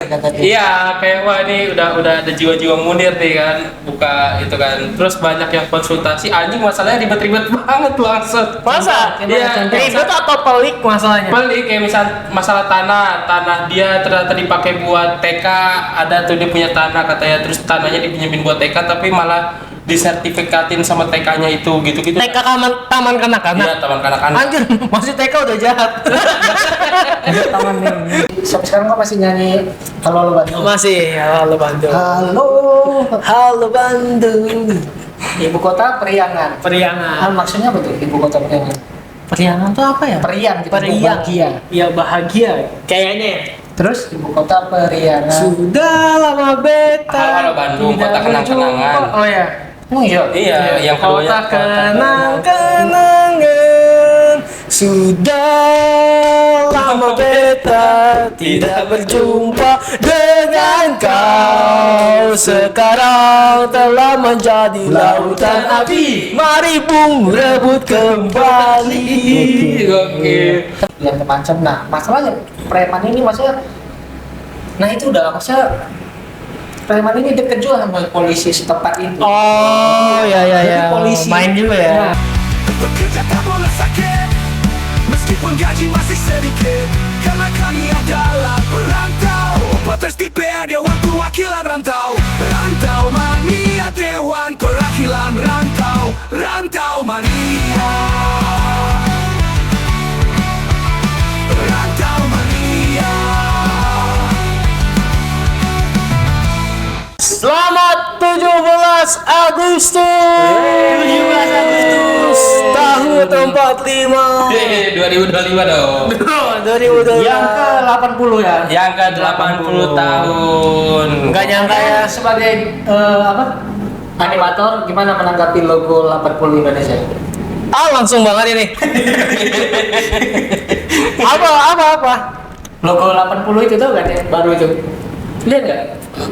kata dia. Iya, kayak wah ini udah ada jiwa-jiwa munir nih kan, buka itu kan. Terus banyak yang konsultasi, anjing masalahnya ribet-ribet banget langsung. Masa? Iya, Ribet atau pelik masalahnya? pelik kayak misal masalah tanah dia ternyata dipakai buat TK, ada tuh dia punya tanah katanya, terus tanahnya dipinjemin buat TK tapi malah disertifikatin sama TK-nya itu gitu-gitu. TK taman kanak-kanak. Iya, taman kanak-kanak. Anjir, maksud TK udah jahat. Taman nih. Sampai sekarang kok masih nyanyi Halo Halo Bandung. Masih, halo Bandung. Halo. Halo Bandung. Ibu kota Periangan. Periangan. Maksudnya apa tuh ibu kota Periangan? Periangan tuh apa ya? Periang gitu. Periang. Bahagia. Ya bahagia. Kayaknya ya. Terus ibu kota Periangan. Sudah lama beta. Halo Bandung, tidak kota kenang-kenangan. berjumpa. Oh ya. Oh iya. Iya, yang keduanya Kota kenang-kenangan. Sudah lama beta tidak berjumpa dengan kau. Sekarang telah menjadi lautan api. Mari bung rebut kembali. Oke. Yang macam. Nah, masalahnya preman ini maksudnya. Nah itu udah maksudnya preman ini deket juga sama polisi setempat itu. Oh ya ya ya. Jadi polisi Main juga ya. Nah, Bekerja tak boleh sakit, meskipun gaji masih sedikit, karena kami adalah perantau. Obat STPA Dewan Perwakilan Rantau. Rantau Mania Dewan Perwakilan Rantau. Rantau Mania. Rantau Mania. Selamat 17 Agustus. 17 Agustus. Tahun 45. 2025 dong. 2025. yang ke 80 ya. Yang ke 80 tahun. Enggak nyangka ya. Sebagai apa? Animator gimana menanggapi logo 80 Indonesia? Langsung banget ini. apa? Logo 80 itu tuh kan yang baru itu. Lihat nggak?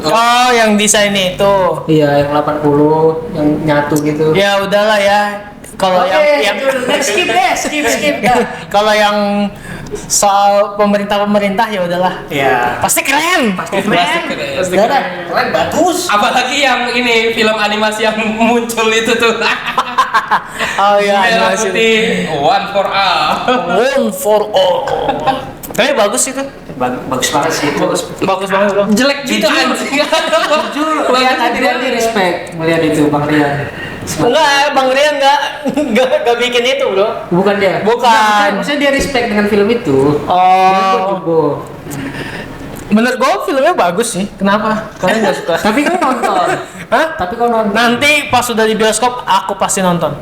Oh, yang desainnya itu. Iya, yang 80 yang nyatu gitu. Ya udahlah ya. Kalau Oke, yang skip deh, skip dah. kalau yang soal pemerintah ya udahlah. Iya. Pasti keren. Pasti Pasti keren. keren. Pasti keren. Keren bagus. Apalagi yang ini film animasi yang muncul itu tuh. Oh iya, Merah animasi. putih, One for All. One for all. Tapi bagus itu. Bagus banget sih itu. Bagus banget bro. Jelek gitu anjing. Jujur, lihat Adrian di respect melihat itu Bang Rian. Enggak, Bang Rian enggak bikin itu, Bro. Bukan dia. Bukan. Maksudnya dia respect dengan film itu. Dia Oh. Jumbo. Menurut gua filmnya bagus sih. Kenapa? Kalian enggak suka? Tapi kau nonton. Hah? Tapi kau nonton. Nanti pas sudah di bioskop aku pasti nonton.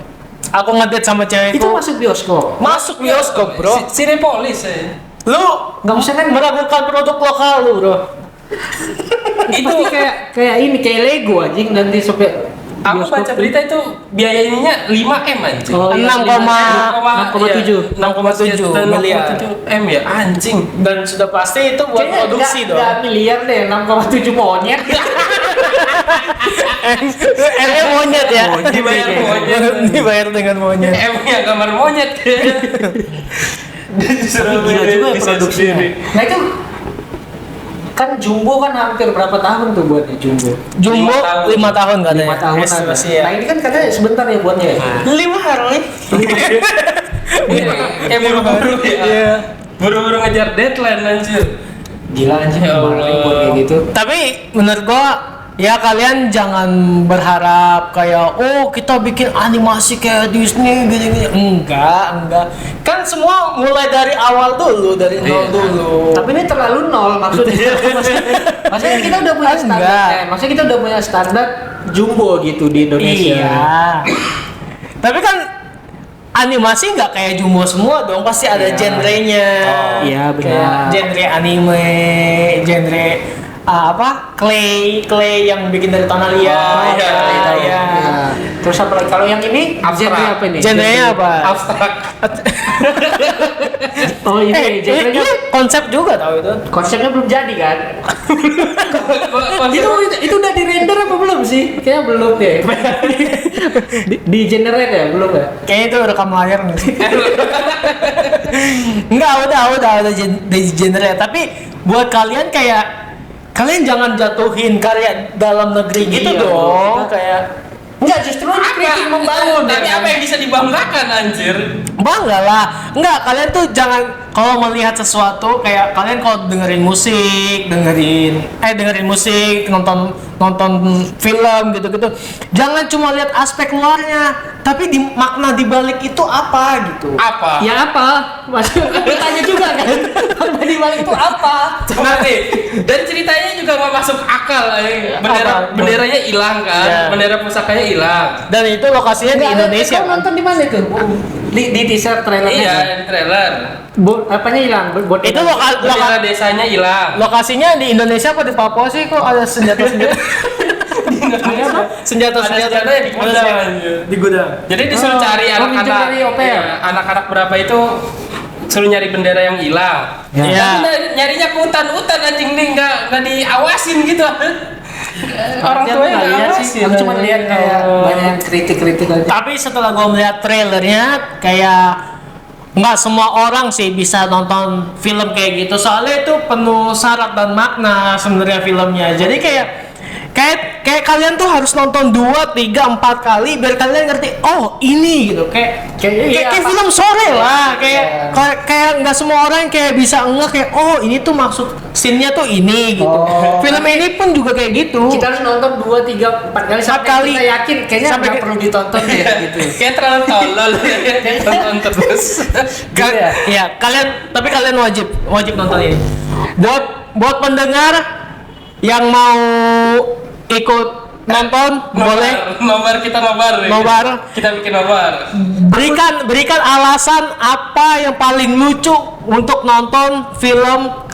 Aku ngedate sama cewekku. Itu masuk bioskop. Masuk bioskop, Bro. Cinepolis ya. Lu Nggak usah kan meragukan produk lokal lu, Bro. itu pasti kayak ini kayak Lego anjing nanti sampai Aku baca berita itu biayanya 5M anjing. Oh, iya, 6,7 miliar. 6,7 M ya anjing. Dan sudah pasti itu buat produksi dong. Enggak miliar deh, 6,7 monyet. M-nya monyet ya. Dibayar monyet. Dibayar dengan monyet. M-nya gambar monyet. Gila juga ya produksinya. Nah itu kan Jumbo kan hampir berapa tahun tuh buatnya Jumbo? Jumbo 5 tahun katanya. 5 tahun Estimasi ya. Nah ini kan katanya sebentar ya buatnya ya? 5 hari. Kayak buru-buru ya. Iya. Buru-buru ngejar deadline anjir. Gila anjing Ya Allah. kemarin buat kayak gitu. Tapi menurut gua ya kalian jangan berharap kayak oh kita bikin animasi kayak Disney gini-gini. Enggak. Kan semua mulai dari awal dulu, dari nol Iya. dulu. Tapi ini terlalu nol maksudnya. maksudnya kita udah punya standar. Enggak. Maksudnya kita udah punya standar Jumbo gitu di Indonesia. Iya. Tapi kan animasi nggak kayak Jumbo semua dong, pasti ada Iya. genrenya. Iya, benar. Kayak genre anime, genre clay yang bikin dari tanah liat. iya, iya. Nah, terus apa lagi? Kalau yang ini Abstrak. genre apa ini? Genrenya apa? Abstrak. Oh ini genrenya Ini konsep juga tahu itu. konsepnya belum jadi kan? itu udah di render apa belum sih? Kayaknya belum deh. di generate ya belum ya? Kayaknya itu rekam layar nih. Enggak, udah di genre. Tapi buat kalian kayak kalian jangan jatuhin karya dalam negeri gitu Iya, dong. kita- Kayak Enggak, justru ini kritik membangun. Tapi ya apa kan? yang bisa dibanggakan anjir? bangga lah. Enggak, kalian tuh jangan kalau melihat sesuatu kayak kalian kalau dengerin musik, nonton film gitu-gitu. Jangan cuma lihat aspek luarnya, tapi makna di balik itu apa gitu. Apa? Ya apa? Masih tanya juga kan? Makna di balik itu apa? Nanti dan ceritanya juga nggak masuk akal. Apa? Benderanya hilang kan, Ya. bendera pusakanya hilang. Dan itu lokasinya di Indonesia. Kau nonton di mana itu? Di teaser trailernya. Iya, kan? di trailer. Apanya hilang? Itu Bendera desanya hilang. lokasinya di Indonesia apa di Papua sih kok ada senjata-senjata? Senjata-senjata Ada senjatanya di gudang, anjir. di gudang. Jadi disuruh cari minjem anak-anak, dari OPL. iya, anak-anak berapa itu suruh nyari bendera yang hilang. Ya. Tapi nyarinya ke hutan-hutan anjing nih nggak diawasin gitu. Orang Dia tuanya nggak nggak lihat sih. awasin. Aku cuma lihat kayak banyak yang kritik-kritik aja. Tapi setelah gue melihat trailernya kayak nggak semua orang sih bisa nonton film kayak gitu soalnya itu penuh syarat dan makna sebenarnya filmnya. Jadi kayak kalian tuh harus nonton 2, 3, 4 kali biar kalian ngerti oh ini gitu kayak film sore lah kayak nggak semua orang kayak bisa kayak oh ini tuh maksud scene-nya tuh ini gitu. Oh. Film ini pun juga kayak gitu. Kita harus nonton 2, 3, 4 kali sampai kali. kita yakin kayaknya Sampai nggak perlu ditonton deh gitu. Kayak terlalu tolol tonton terus. Ya, tapi kalian wajib nonton ini. Buat pendengar yang mau ikut nonton boleh Nobar kita nobar. Nobar. Kita bikin nobar. berikan alasan apa yang paling lucu untuk nonton film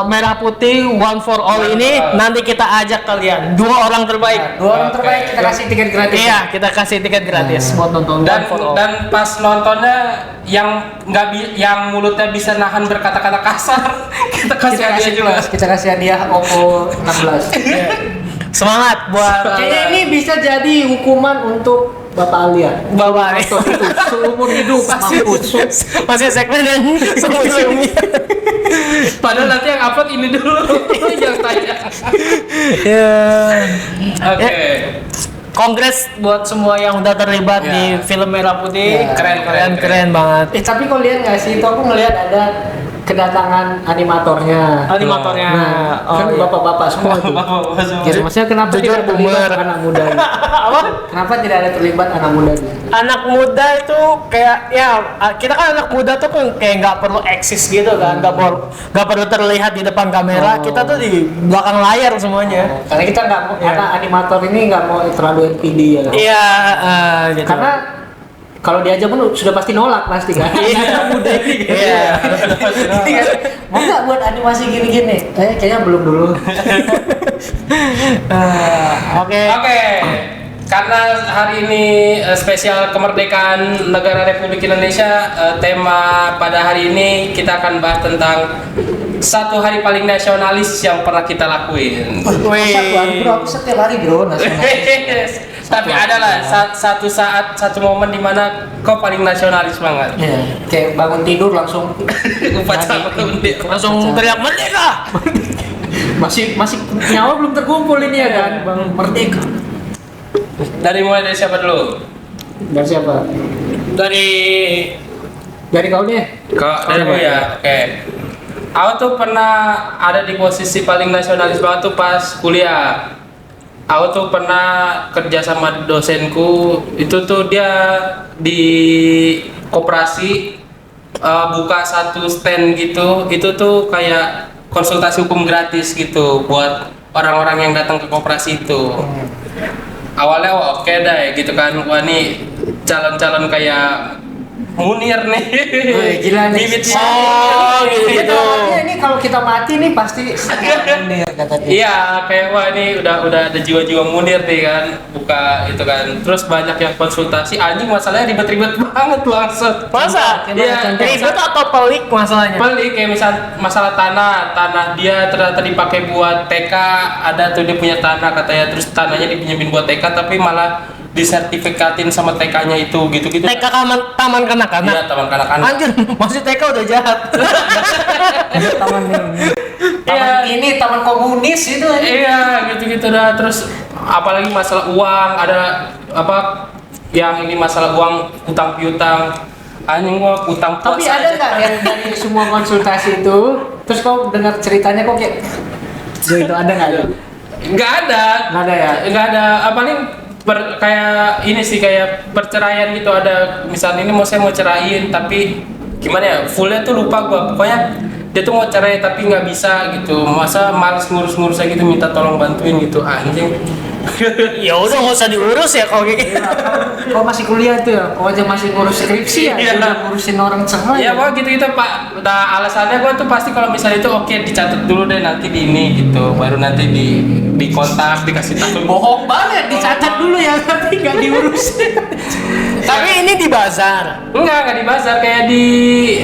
Merah Putih One for All ini. Nanti kita ajak kalian 2 orang terbaik. 2 orang terbaik kita kasih tiket gratis. Iya, kita kasih tiket gratis buat nonton Dan One for All. dan pas nontonnya yang yang mulutnya bisa nahan berkata-kata kasar, kita kasih hadiah juga. Kita kasih hadiah Oppo 16. Semangat buat Kayaknya ini bisa jadi hukuman untuk Bapak Alia. Bapak Nonton itu seumur hidup mampus. masih segmen yang sebelumnya. Padahal nanti yang upload ini dulu, yang tanya. Ya. Oke. Kongres buat semua yang udah terlibat Ya. di film Merah Putih. Ya. Keren banget. Tapi kau lihat nggak sih? Itu aku ngelihat ada kedatangan animatornya. Animatornya. Nah, kan iya. bapak-bapak semua tuh. Gitu. Maksudnya kenapa Jujur, tidak terlibat boomer. anak muda? Gitu? Apa? Kenapa tidak ada terlibat anak muda? Gitu? Anak muda itu kayak ya kita kan anak muda tuh kan kayak nggak perlu eksis gitu kan, nggak perlu terlihat di depan kamera. Oh. Kita tuh di belakang layar semuanya. Karena kita nggak mau, Iya. karena animator ini nggak mau terlalu NPD ya. kan? Iya, gitu. Karena kalau diajak pun sudah pasti nolak pasti kan. Anak muda ini. Iya. Iya. Mau nggak buat animasi gini-gini? Kayaknya belum dulu. Oke. Oke. Karena hari ini spesial kemerdekaan negara Republik Indonesia, tema pada hari ini kita akan bahas tentang satu hari paling nasionalis yang pernah kita lakuin. Wih. Satu hari bro, aku setiap hari bro nasionalis. Tapi adalah satu saat, satu momen dimana kau paling nasionalis banget. Iya, kayak bangun tidur langsung Upacara bendera. Langsung teriak merdeka. masih nyawa belum terkumpul ini ya kan, Bang Merdeka. Mulai dari siapa dulu? Dari siapa? Dari Dari kau deh. Kau dari gue ya. Oke. Aku tuh pernah ada di posisi paling nasionalis banget tuh pas kuliah. Aku tuh pernah kerja sama dosenku, itu tuh dia di koperasi buka satu stand gitu, itu tuh kayak konsultasi hukum gratis gitu buat orang-orang yang datang ke koperasi itu. Awalnya wah oke deh gitu kan, wah nih calon-calon kayak Munir nih. Gila nih. Bibit Oh, gitu. Ini kalau kita mati nih pasti Munir kata dia. Iya, kayak wah ini udah ada jiwa-jiwa Munir nih kan, buka itu kan. Terus banyak yang konsultasi, anjing masalahnya ribet-ribet banget langsung. masa? Iya, Ribet atau pelik masalahnya? pelik kayak misal masalah tanah dia ternyata dipakai buat TK, ada tuh dia punya tanah katanya, terus tanahnya dipinjemin buat TK tapi malah disertifikatin sama TK-nya itu gitu-gitu. TK taman kanak-kanak. Iya, taman kanak-kanak. Anjir, masih TK udah jahat. Taman ini taman komunis itu. Iya, gitu-gitu dah. Terus apalagi masalah uang, ada apa yang ini masalah uang utang piutang. Anjing gua utang Tapi puasa ada aja. nggak yang dari semua konsultasi itu, terus kau dengar ceritanya kok kayak, itu ada nggak? Nggak ada. Nggak ada ya? Nggak ada. Paling kayak ini sih, kayak perceraian gitu. Ada misalnya ini saya mau ceraiin tapi gimana ya, fullnya tuh lupa gua. Pokoknya dia tuh mau cerai tapi nggak bisa gitu. Masa males ngurus-ngurusnya gitu, minta tolong bantuin gitu. Anjing. Ya udah nggak usah diurus ya kalau kayak gitu. Kau masih kuliah tuh ya? Kau aja masih ngurus skripsi ya? Iya. Udah ngurusin orang cerai. Ya pokoknya gitu-gitu Pak. Nah alasannya gua tuh pasti kalau misalnya itu oke, dicatat dulu deh nanti di ini gitu. Baru nanti di kontak, dikasih tahu. Bohong banget, dicatat dulu ya, tapi nggak diurus. Tapi ini di bazar. Enggak di bazar, kayak di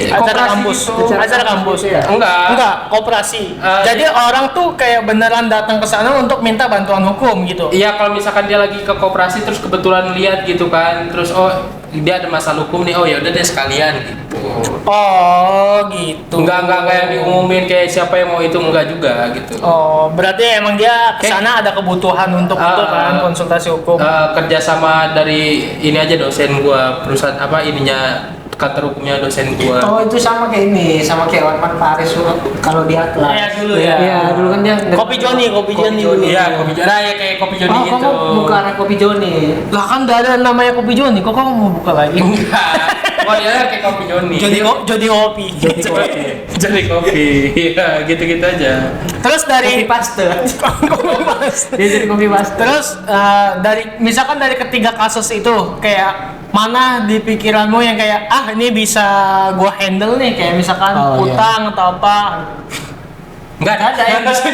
Acara koperasi kampus. gitu. Acara kampus ya? Enggak, koperasi. Jadi orang tuh kayak beneran datang ke sana untuk minta bantuan hukum gitu. Iya, kalau misalkan dia lagi ke koperasi terus kebetulan lihat gitu kan, terus oh dia ada masalah hukum nih, oh ya udah deh sekalian gitu. Oh, gitu. Enggak kayak diumumin kayak siapa yang mau itu, enggak juga gitu. Oh, berarti emang dia ke sana ada kebutuhan untuk itu kan, konsultasi hukum. Kerjasama dari ini aja dosen gua, perusahaan apa ininya, kantor hukumnya dosen gua. Oh itu sama kayak ini, sama kayak Warman Paris kalau di Atlas. Iya, dulu ya. Iya dulu kan dia. Kopi Joni dulu. Iya, kopi Joni. Nah, ya kayak kopi Joni Oh gitu. kamu buka anak Kopi Joni. Lah kan udah ada namanya Kopi Joni, kok kamu mau buka lagi? Enggak. Oh ya kayak kopi Joni. Joni Kopi. Jadi kopi. Iya, gitu-gitu aja. Terus Kopi dari paste. Dia jadi kopi paste. Terus misalkan dari ketiga kasus itu kayak mana di pikiranmu yang kayak ini bisa gua handle nih, kayak misalkan Oh, iya. utang atau apa? Enggak ada yang bisa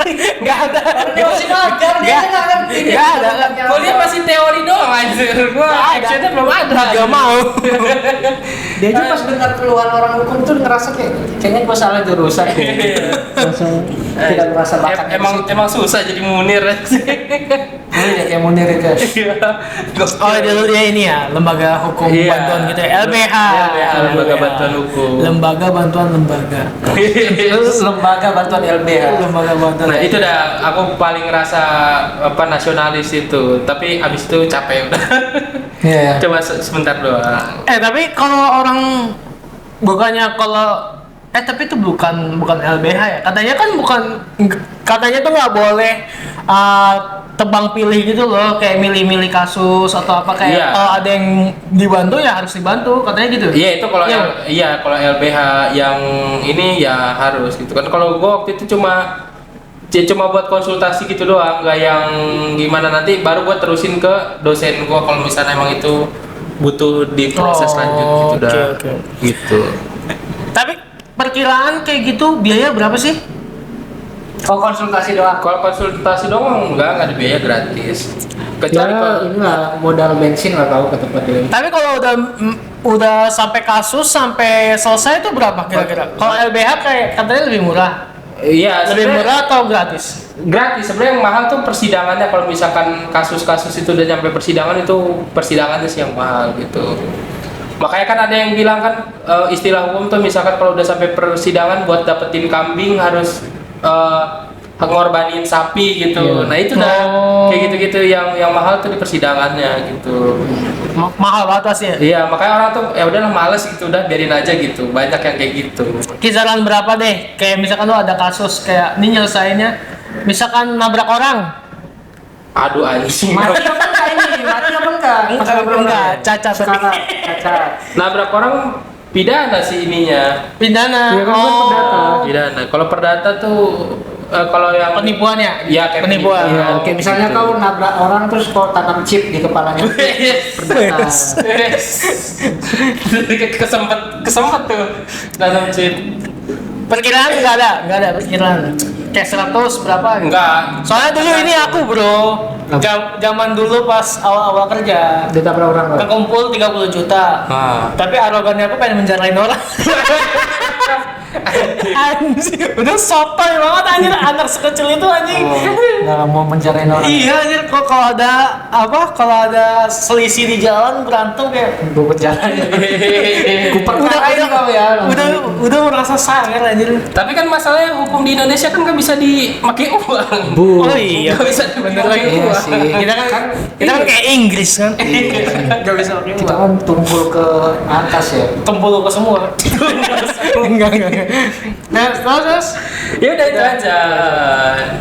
Nggak ada. Dia masih ngajar, dia Nggak. nggak ngerti. Nggak ada. Kok dia masih teori doang anjir. Gua Nggak ada. actionnya belum ada. Gak mau. Dia aja pas dengar keluhan orang hukum tuh ngerasa kayaknya gua salah jurusan. Langsung tidak merasa bakat. Emang susah jadi munir aja. Ini kayak Munir itu. Oh, dulu dia ini ya, lembaga hukum Iya. bantuan gitu ya, LBH. LBH, Lembaga Bantuan Hukum. Lembaga bantuan lembaga. Lembaga bantuan LBH. Lembaga bantuan. Nah itu dah aku paling ngerasa apa nasionalis itu, tapi abis itu capek udah. Iya. Cuma sebentar doang. Tapi kalau orang bukannya tapi itu bukan LBH ya. Katanya tuh nggak boleh tebang pilih gitu loh, kayak milih-milih kasus atau apa, kayak Iya. kalau ada yang dibantu ya harus dibantu, katanya gitu. Iya itu kalau Iya. kalau LBH yang ini ya harus gitu kan. Kalau gua waktu itu cuma buat konsultasi gitu doang, nggak yang gimana, nanti baru gua terusin ke dosen gua kalau misalnya emang itu butuh diproses lanjut gitu dah. Oke. Gitu. Tapi perkiraan kayak gitu biaya berapa sih? Oh konsultasi doang. Kalau konsultasi doang nggak ada biaya gratis. Kecuali kalau ini lah modal bensin lah kau ke tempat dia. Tapi kalau udah sampai kasus sampai selesai itu berapa kira-kira? Kalau LBH kayak katanya lebih murah. iya Lebih sebenarnya murah atau gratis? gratis. Sebenarnya yang mahal tuh persidangannya. Kalau misalkan kasus-kasus itu udah sampai persidangan, itu persidangannya sih yang mahal gitu. Makanya kan ada yang bilang kan istilah hukum tuh misalkan kalau udah sampai persidangan buat dapetin kambing harus ngorbanin sapi gitu. Iya. Nah itu dah kayak gitu-gitu yang mahal tuh di persidangannya gitu. Mahal banget pasti ya? Iya, makanya orang tuh ya udahlah males gitu, udah biarin aja gitu. Banyak yang kayak gitu. Kisaran berapa deh? Kayak misalkan lo ada kasus kayak ini nyelesainnya misalkan nabrak orang. Aduh anjing. Mati apa enggak ini? Mati apa enggak? Enggak, cacat tapi. Sekarang cacat. Nabrak orang pidana sih ininya. Pidana. Iya kan, perdata. Pidana. Kalau perdata tuh kalau yang Penipuan ya? Iya, kayak penipuan. penipuan. Iya, oke misalnya Gitu. kau nabrak orang terus kau tanam chip di kepalanya. Perdata. kesempet tuh dalam chip. Perkiraan nggak ada perkiraan. Kayak 100 berapa gitu. Enggak. Soalnya dulu ini aku bro, zaman dulu pas awal-awal kerja, Ditabrak orang kau. kekumpul 30 juta. Ah. Tapi arogannya aku pengen menjarain orang. Anjing, udah sotoy banget anjir anak sekecil itu anjing. Nggak mau mencari orang. Iya anjir, kok kalau ada selisih di jalan berantem kayak Gue berjalan. udah kau ya. udah merasa sangar anjir. Tapi kan masalahnya hukum di Indonesia kan nggak bisa dipakai uang. Oh iya, Nggak bisa bener dipakai lagi. Iya uang. sih. Kita kan kayak Inggris kan. Gak bisa pakai Kita uang. kan tumpul ke atas ya. Tumpul ke semua. enggak. Nah, terus Ya udah itu aja.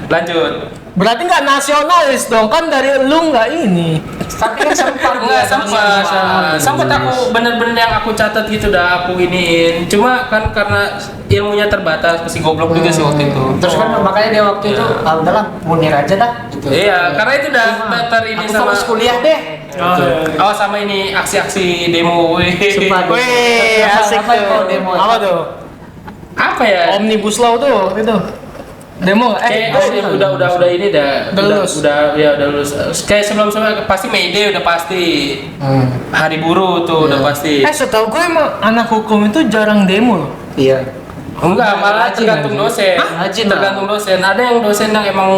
Lanjut. berarti nggak nasionalis dong, kan dari lu nggak ini. Tapi kan sempat Enggak sempat aku bener-bener yang aku catat gitu dah aku iniin. Cuma kan karena ilmunya terbatas, pasti goblok juga sih waktu itu. Terus kan makanya dia waktu itu ah, udahlah Munir aja dah gitu. Iya, karena itu udah ini Aku sama fokus kuliah deh. Oh sama ini aksi-aksi demo. Sumpah. Wih, asik Apa itu tuh. demo? Apa tuh? Apa ya? Omnibus Law tuh itu. Demo Udah ini dah. Udah lulus. Udah lulus. Kayak sebelum-sebelumnya pasti May Day udah pasti. Hari buruh tuh udah pasti. Setahu gue emang anak hukum itu jarang demo loh. Iya. Enggak, malah Rajin, tergantung rajin. dosen. Rajin, Tergantung dosen. Ada yang dosen yang emang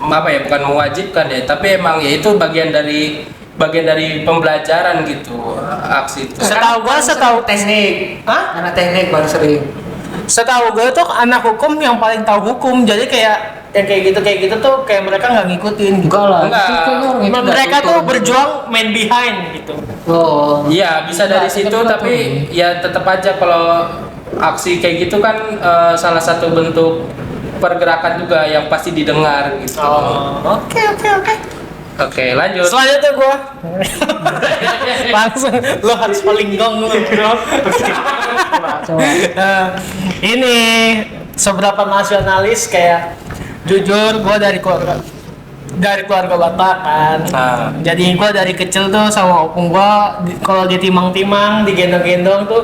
apa ya, bukan mewajibkan ya, tapi emang ya itu bagian dari pembelajaran gitu aksi itu. Setahu teknik. Hah? Anak teknik baru sering. Setahu gue tuh anak hukum yang paling tahu hukum, jadi kayak yang kayak gitu tuh kayak mereka nggak ngikutin gitu. Enggak lah. Enggak. Itu kayaknya orang itu Mereka udah tuh tutup. berjuang main behind gitu. Oh. Iya, bisa dari Enggak, situ, kita tapi ya tetap aja kalau aksi kayak gitu kan salah satu bentuk pergerakan juga yang pasti didengar gitu. Oke. Oke, lanjut. Selanjutnya gue langsung lo harus paling gong lo bro. Coba. Ini seberapa nasionalis kayak jujur gue dari keluarga Batak kan. Nah. Jadi gue dari kecil tuh sama opung gue kalau ditimang-timang, digendong-gendong tuh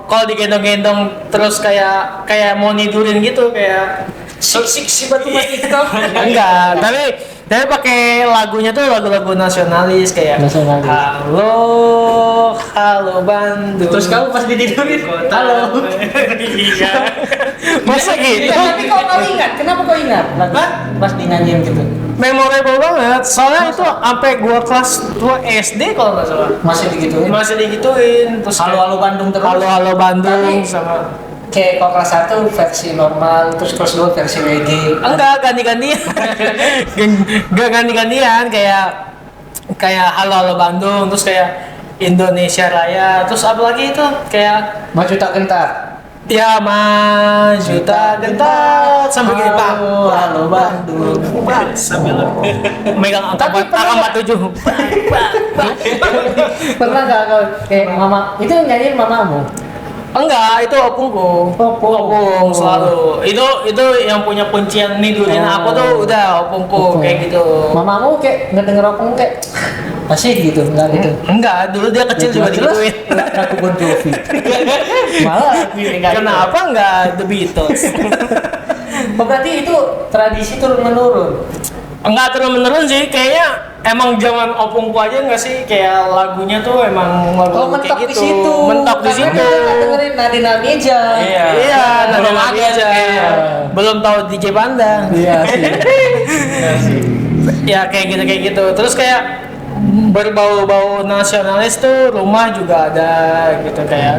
kalau digendong-gendong terus kayak mau nidurin gitu kayak Si batu mati itu. enggak, tapi pakai lagunya tuh lagu-lagu nasionalis kayak Nasionalis. halo Bandung. Terus kamu pas ditidurin, halo. Iya. Masa gitu? Tapi kau ingat, kenapa kau ingat? Hah? Pas dinyanyiin gitu. Memorable banget. Soalnya itu sampai gua kelas 2 SD kalau nggak salah. Masih digituin. Masih digituin. Terus Halo Bandung terus. Halo Bandung Tapi- sama Kayak kalau kelas 1 versi normal, terus kelas 2 versi reggae. enggak ganti-gantian. Enggak ganti-gantian kayak halo Bandung, terus kayak Indonesia Raya, terus apa lagi itu kayak Maju tak gentar. ya maju tak gentar sambil gini pak Halo Bandung. sambil megang Tapi pernah AK-47 Pernah nggak kau kayak mama itu yang nyanyiin mamamu? enggak, itu opungku. Opung selalu. Itu yang punya kuncian nidurin aku tuh udah opungku kayak gitu. Mamamu kayak ngedenger opung kayak asik gitu, enggak gitu. Enggak, dulu dia kecil juga digituin. Aku Bon Jovi. Malah Kenapa enggak The Beatles? Oh, berarti itu tradisi turun menurun. Enggak terus menurun sih, kayaknya emang zaman opungku aja enggak sih kayak lagunya tuh emang lagu Oh, mentok kayak di gitu. situ. Mentok di Karena situ. kita nggak dengerin Nadine Amiza. Iya, Belum nada ada aja. kayaknya. Belum tahu DJ Panda. Iya sih. Ya kayak gitu. Terus kayak berbau-bau nasionalis tuh rumah juga ada gitu kayak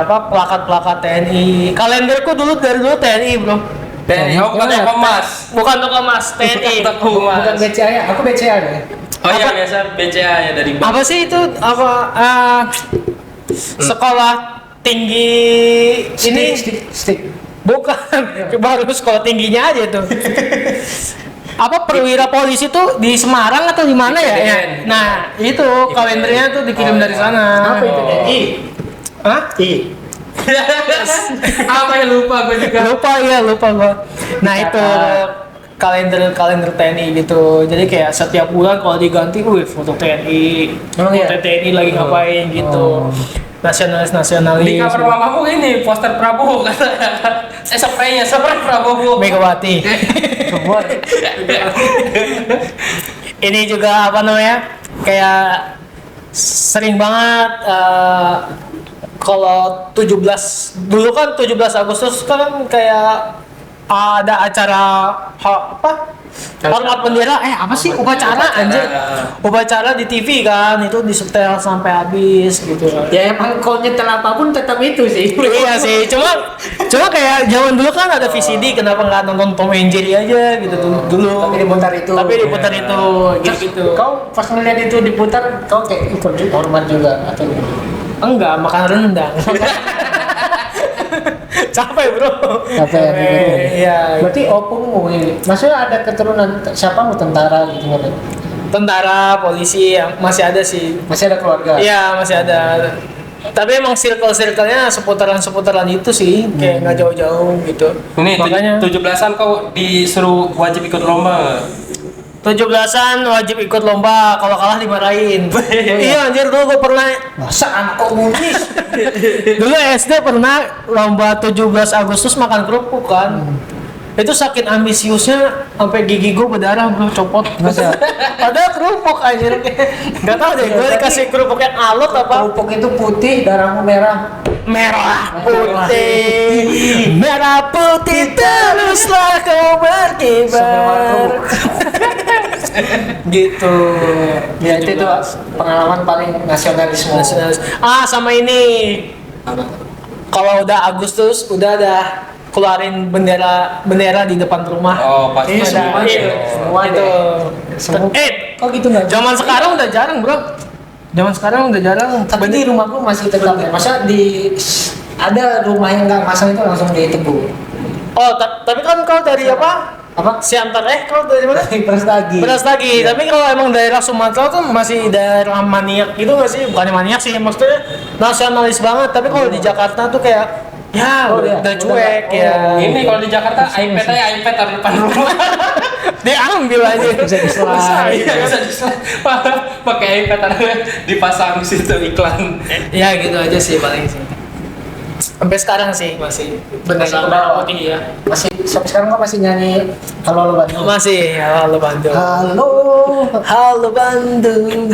apa plakat-plakat TNI. Kalenderku dari dulu TNI, Bro. TNI, bukan toko emas. Bukan toko emas, TNI. Bukan toko emas. Bukan BCA ya, aku BCA deh. Oh iya, biasa BCA ya dari bank. Apa sih itu? Apa sekolah tinggi ini Stick. bukan baru sekolah tingginya aja tuh. Apa perwira polisi tuh di Semarang atau di mana ya? IPDN. Nah, itu kalendernya tuh dikirim dari sana. Apa itu? Oh. I. Hah? I. Apa ya, lupa gue juga. Lupa gua. Nah, itu kalender TNI gitu. Jadi kayak setiap bulan kalau diganti, foto TNI. Oh, iya? Foto TNI lagi ngapain gitu. Nasionalis. Di kamar mamamu ini poster Prabowo kata. Spraynya Prabowo. Megawati. Semua. Ini juga apa namanya? Kayak sering banget kalau 17 dulu kan 17 Agustus kan kayak ada acara hormat bendera apa sih upacara anjir upacara di TV kan itu disetel sampai habis gitu Ya emang kau nyetel apapun tetap itu sih. iya sih cuma kayak zaman dulu kan ada VCD kenapa nggak nonton Tom and Jerry aja gitu dulu Tapi diputar itu. gitu Kau pas ngeliat itu diputar, kau kayak ikut hormat juga atau enggak makan rendang capek bro Capek, iya Berarti opungmu ini, maksudnya ada keturunan siapa mu tentara gitu nggak? tentara polisi yang masih ada sih Masih ada keluarga? iya masih ada tapi emang circle-nya seputaran itu sih kayak nggak jauh-jauh gitu Ini makanya 17-an kau disuruh wajib ikut lomba. 17-an wajib ikut lomba, kalau kalah dimarahin. Iya anjir, dulu gue pernah Masa anak komunis? dulu SD pernah lomba 17 Agustus makan kerupuk kan. Itu saking ambisiusnya sampai gigi gue berdarah bro, copot. Masa? Padahal kerupuk anjir. Enggak tahu deh, gue dikasih kerupuk yang alot apa? Kerupuk itu putih, darahmu merah. Merah putih, merah putih teruslah kau berkibar. Gitu. Ya itu tuh pengalaman paling nasionalisme. Sama ini. Kalau udah Agustus udah ada keluarin bendera di depan rumah. Oh, pasti Iya, semua. semua Itu. Semua. Kok gitu nggak? Zaman sekarang udah jarang bro. Zaman sekarang udah jarang. Tapi di rumahku masih tetap ya. Masa ada rumah yang nggak masang itu langsung ditegur. Oh, tapi kan kau dari apa? Apa? Siantar kau dari mana? Prestagi. Prestagi. Tapi kalau emang daerah Sumatera tuh masih daerah maniak gitu nggak sih? Bukan maniak sih, maksudnya nasionalis banget. Tapi kalau di Jakarta tuh kayak ya udah cuek ya. Ini kalau di Jakarta iPad taruh depan rumah. Diambil aja. Bisa dislide. Bisa pakai iPad dipasang di situ iklan. Ya gitu aja sih paling sih. Sampai sekarang sih masih Masih bendera putih ya. Masih sampai sekarang kok masih nyanyi Halo Halo Bandung. Masih halo Bandung. Halo Bandung.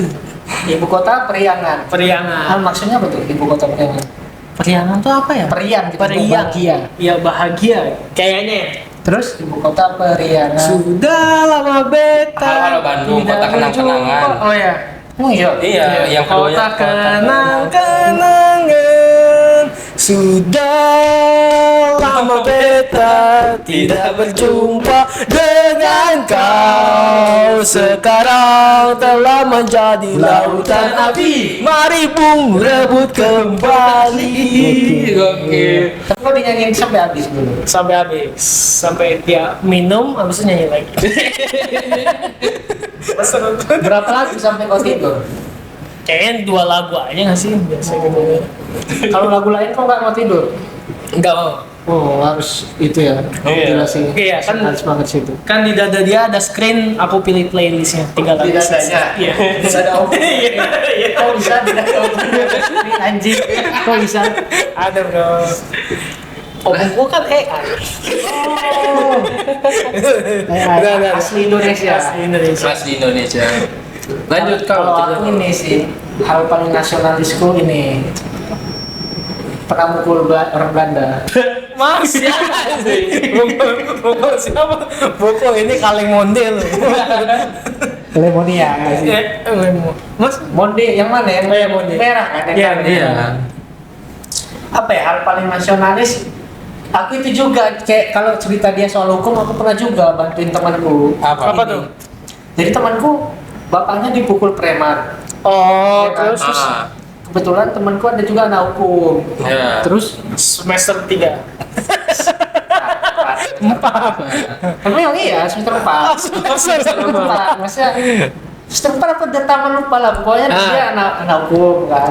Ibu kota Periangan. Periangan. Maksudnya apa tuh ibu kota Periangan? Periangan tuh apa ya? Perian gitu. Periang. Bahagia. Iya bahagia. Kayaknya. Terus ibu kota Periangan. Sudah lama beta. Halo Bandung, tidak kota kenang-kenangan. berjumpa. Oh ya. Oh iya. Iya, yang keduanya Kota kenang-kenangan. Sudah lama beta tidak berjumpa dengan kau. Sekarang telah menjadi lautan api. Mari bung rebut kembali. Oke. Tapi kok dinyanyiin sampai habis dulu. Sampai habis, sampai dia minum, habis itu nyanyi lagi. Berapa lagu sampai kau tidur? Kayaknya 2 lagu aja nggak sih biasa gitu. Kalau lagu lain kok nggak mau tidur? Nggak mau. Oh harus itu ya. Iya. Jelasin. Iya, kan- harus banget situ. Kan di dada dia ada screen, aku pilih playlistnya 3 lagu. Tidak adanya. Iya. Bisa ada open. Kok bisa tidak ada open? Anjing. Kok bisa? Ada bro. Omongku kan AI. Udah. Asli Indonesia. Asli Indonesia. Mas di Indonesia. Lanjut Kalau kau. aku ini sih hal paling nasionalisku ini pernah mukul orang Belanda. Mas ya sih. Bukul siapa? Bukul ini kaleng monde loh. Lemonia nggak sih? Mas Monde yang mana? Yang Oh, iya, Monde. merah kan? Iya, Iya. Apa ya hal paling nasionalis? Aku itu juga kayak kalau cerita dia soal hukum aku pernah juga bantuin temanku. Apa Ini. tuh? Jadi temanku bapaknya dipukul preman. Oh, Iya kan? terus Kebetulan temanku ada juga anak hukum. Iya. Terus semester 3. tapi memang iya semester 4. Semester 4 maksudnya semester 4 apa dia taman lupa lah pokoknya dia anak hukum kan.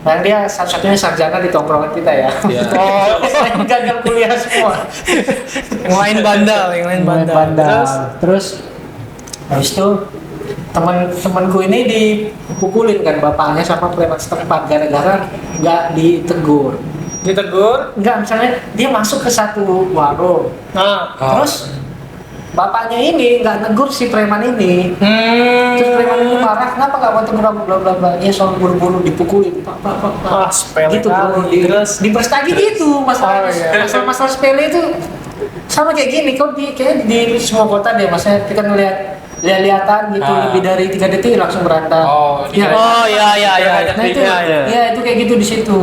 Nah dia satu-satunya sarjana di tongkrongan kita ya. Iya. Oh, yang gagal kuliah semua. Yang lain bandel, yang lain bandel. Terus habis itu temanku ini dipukulin kan bapaknya sama preman setempat gara-gara nggak ditegur. Ditegur. Enggak, misalnya dia masuk ke satu warung. Nah, Terus bapaknya ini nggak negur si preman ini. Terus preman ini marah, kenapa nggak mau tegur aku, bla bla bla. Ya soal buru-buru dipukulin, pak. Wah, sepele Gitu bro, kali. Terus diberstagi gitu masalah Oh, iya. masalah sepele itu sama kayak gini. Kau kayak di semua kota deh, maksudnya kita ngeliat lihat-lihatan gitu lebih dari 3 detik langsung berantem. Iya. Oh ya. Nah itu, Iya. ya itu kayak gitu di situ.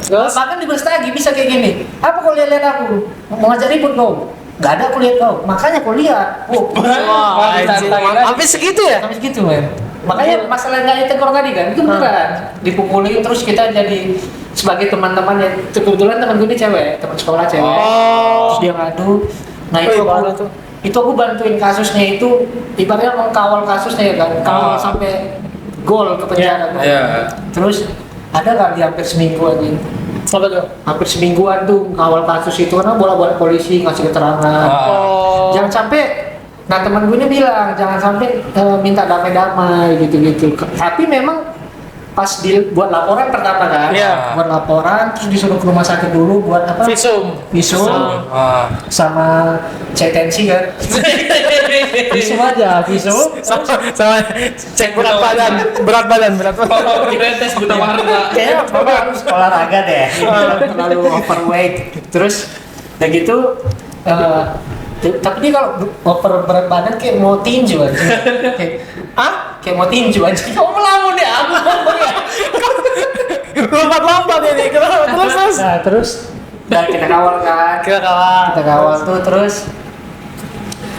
Terus Bahkan di berstagi bisa kayak gini. Apa kau lihat aku? Mau ngajak ribut kau? Gak ada aku lihat kau. Makanya kau lihat. wah, anjir. Sampai segitu ya? Sampai segitu men. Makanya masalah nggak ditegur tadi kan itu beneran. Dipukulin terus kita jadi sebagai teman-teman yang kebetulan teman gue ini cewek, teman sekolah cewek. Terus dia ngadu. Nah itu aku bantuin kasusnya itu ibaratnya mengkawal kasusnya ya kan. Kawal sampai gol ke penjara. Iya. Terus ada kan di hampir seminggu aja. Apa tuh? Hampir semingguan tuh ngawal kasus itu karena bola-bola polisi ngasih keterangan. Jangan sampai, nah teman gue ini bilang jangan sampai minta damai-damai gitu-gitu. Tapi memang pas buat laporan pertama kan, Iya. buat laporan terus disuruh ke rumah sakit dulu buat apa? Visum. Visum sama cek tensi kan. Visum aja, visum. Sama cek berat badan. Oh, kira tes buta warna. Kayaknya bapak harus olahraga deh, terlalu overweight. Terus udah gitu, tapi dia kalau over berat badan kayak mau tinju aja. Kayak mau tinju aja. Kamu melamun deh, aku ngomong ya. Lompat ini. Terus. Nah terus, udah kita kawal kan. Kita kawal tuh terus.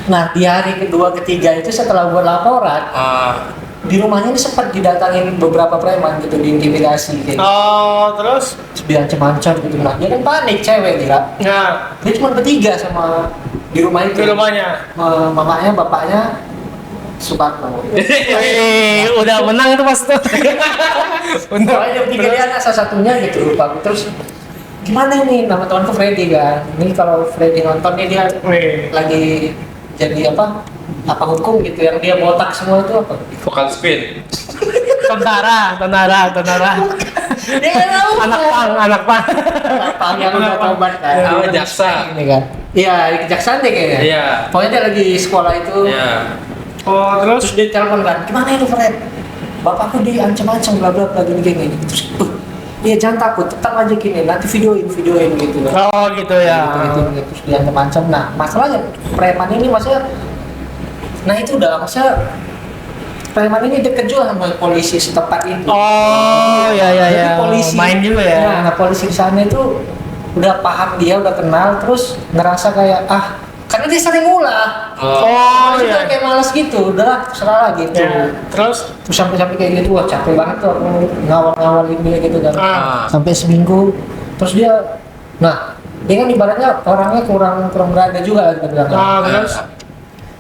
Nah di hari kedua ketiga itu setelah buat laporan, di rumahnya ini sempat didatangin beberapa preman gitu, diintimidasi gitu. Terus. Terus diancam-ancam gitu. Nah dia kan panik, cewek gila. Nah, Dia cuma bertiga sama di rumah itu. di rumahnya. Mamanya, bapaknya, Suparno. Udah menang itu pas tuh. Soalnya dia bertiga, dia anak salah satunya gitu, lupa. Terus gimana ini, nama temanku Freddy kan. Ini kalau Freddy nonton nih dia lagi jadi apa hukum gitu, yang dia botak semua itu apa? Vokal spin. Tentara. Dia nggak tahu. Anak pang. Pang yang udah tobat kan. Oh, jaksa. Ini kan. Iya, di kejaksaan deh kayaknya. Iya. Pokoknya dia lagi sekolah itu. Iya. Terus dia telepon kan, gimana ini Fred? Bapakku diancam-ancam bla bla bla gini. Terus, dia jangan takut, tetap aja gini, nanti videoin gitu kan. Oh gitu ya. Gitu. Terus dia ancam-ancam. Nah, masalahnya preman ini maksudnya, nah itu udah maksudnya preman ini deket juga sama polisi setempat itu. Oh ya. Jadi polisi Main juga ya. Nah, polisi di sana itu udah paham, dia udah kenal, terus ngerasa kayak karena dia sering ulah. Terus udah kayak malas gitu, udahlah terserah lah gitu. Terus sampai kayak gitu, wah capek banget tuh aku ngawal-ngawalin dia gitu kan. Sampai seminggu, terus dia kan ibaratnya orangnya kurang berada juga gitu bilang.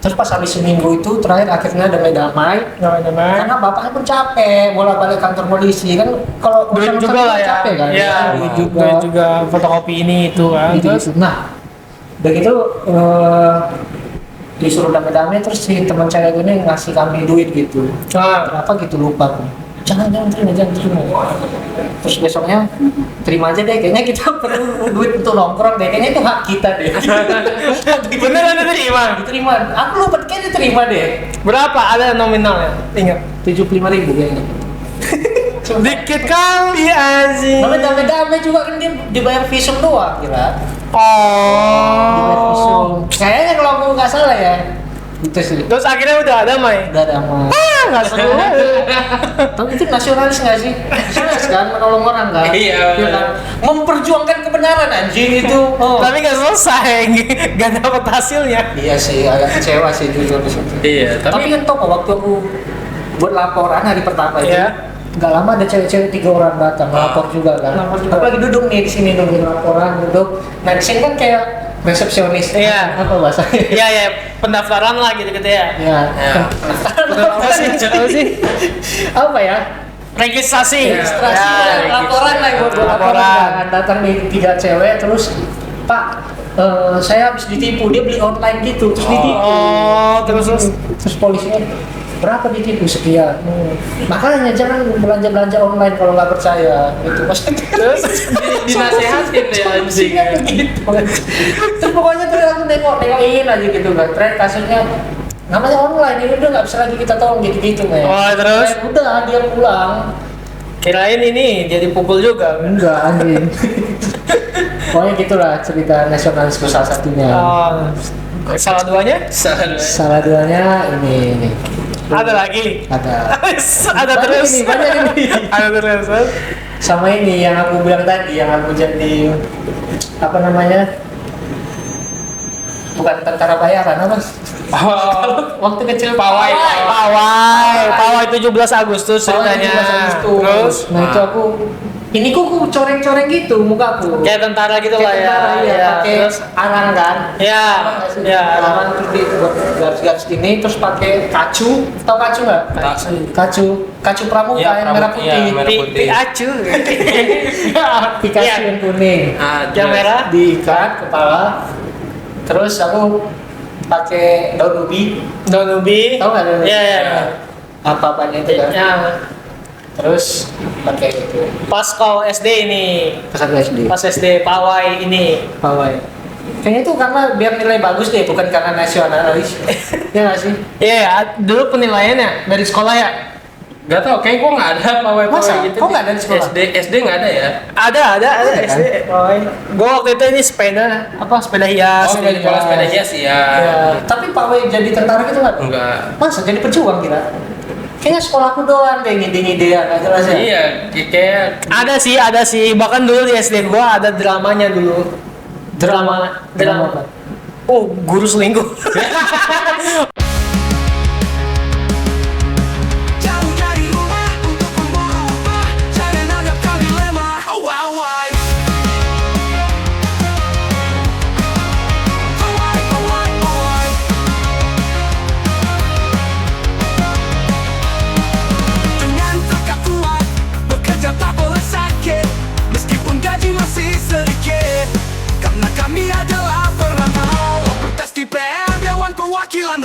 Terus pas habis seminggu itu terakhir akhirnya damai-damai. Karena bapaknya pun capek bolak-balik kantor polisi kan, kalau duit juga lah ya. capek kan. Iya, duit juga fotokopi ini itu kan. Gitu. Nah, begitu disuruh damai-damai, terus si teman cewek gue ini ngasih kami duit gitu. Kenapa gitu lupa aku. Jangan terima. Terus besoknya terima aja deh, kayaknya kita perlu duit untuk nongkrong deh, kayaknya itu hak kita deh. Beneran diterima? Diterima, aku lupa kayaknya diterima deh. Berapa ada nominalnya? Ingat? 75.000 kayaknya. Dikit kali anjing. Namanya damai-damai juga kan, dia dibayar visum doang kira. Dibayar Oh. visum. Kayaknya kalau aku nggak salah ya. Itu sih. Terus akhirnya udah damai. Udah damai. Nggak seru. Tapi itu nasionalis nggak sih? Nasionalis kan, menolong orang kan? Iya. Kan? Memperjuangkan kebenaran anjing itu. Tapi nggak selesai, nggak dapat hasilnya. Iya sih, agak kecewa sih jujur di situ. Iya, Tapi kan tau kok, waktu aku buat laporan hari pertama itu, Iya. nggak lama ada cewek-cewek 3 orang datang lapor juga kan. Lapor juga. Aku lagi duduk nih di sini nungguin laporan, duduk. Nah di sini kan kayak resepsionis. Iya. Apa bahasanya? Iya, pendaftaran lah gitu ya. Ya. Apa sih? Apa ya? Registrasi. Registrasi, Ya, laporan lah buat laporan. Datang nih 3 cewek, terus Pak, saya habis ditipu, dia beli online gitu, terus ditipu. Oh, terus Terus polisinya, berapa ditipu sekian. Makanya jangan belanja online kalau nggak percaya. Itu maksudnya. Terus Dinasehatin ya anjing. Begitu. Terus pokoknya tuh aku nengokin aja gitu kan. Terakhir kasusnya namanya online ini udah nggak bisa lagi kita tolong gitu men. Oh, terus? Udah dia pulang. kirain ini dia dipukul juga. Enggak anjing. Pokoknya gitulah cerita nasionalisme salah satunya. Oh, salah duanya? Salah duanya ini. Ada lagi? Ada. Ada Banyak terus. ini, banyak ini. Ada terus. Sama ini yang aku bilang tadi, yang aku jadi apa namanya? Bukan tentara bayaran apa? Waktu kecil Pawai. Pawai 17 Agustus ceritanya. Terus, Nah itu aku, ini ku coreng-coreng gitu mukaku. kayak tentara gitu lah ya. Tentara, iya, Ya, pakai terus arang kan. ya, ya. Arang terus di garis-garis gini, terus pakai kacu. Tahu kacu nggak? Kacu pramuka Iya, yang merah pramuka, putih. iya, merah putih. Piacu. Dikasih Iya. yang kuning. Yang merah Diikat kepala. Terus aku pakai daun ubi. daun ubi. Tahu nggak daun ubi? Iya, iya. Apa-apanya itu kan. Ya, Terus pakai itu. pas kau SD ini, Pas aku SD. pas SD pawai ini. Pawai. Kayaknya itu karena biar nilai bagus deh, bukan karena nasionalis. Ya nggak sih? Iya, dulu penilaiannya dari sekolah ya. Gak tau, kayak gua nggak ada pawai Masa? gitu. Kok nggak ada di sekolah? SD nggak ada ya. Ada Ada kan? SD. Pawai. Gua waktu itu ini sepeda, apa sepeda hias. Oh, di sekolah sepeda hias ya. Ya. Tapi pawai jadi tentara gitu nggak? Enggak. Masa jadi pejuang kira? Kayaknya sekolahku doang deh ngide-ngidean, nggak jelas ya. Iya, kayak Ada sih. Bahkan dulu di SD gua ada dramanya dulu. Drama. apa? Oh, guru selingkuh. Jauh dari rumah untuk memburu upah, cari menghadapkan dilema. Pawai. Dengan tekad kuat, bekerja tak boleh sakit, meskipun gaji masih sedikit. Karena kami adalah perantau, protes di PM Dewan Perwakilan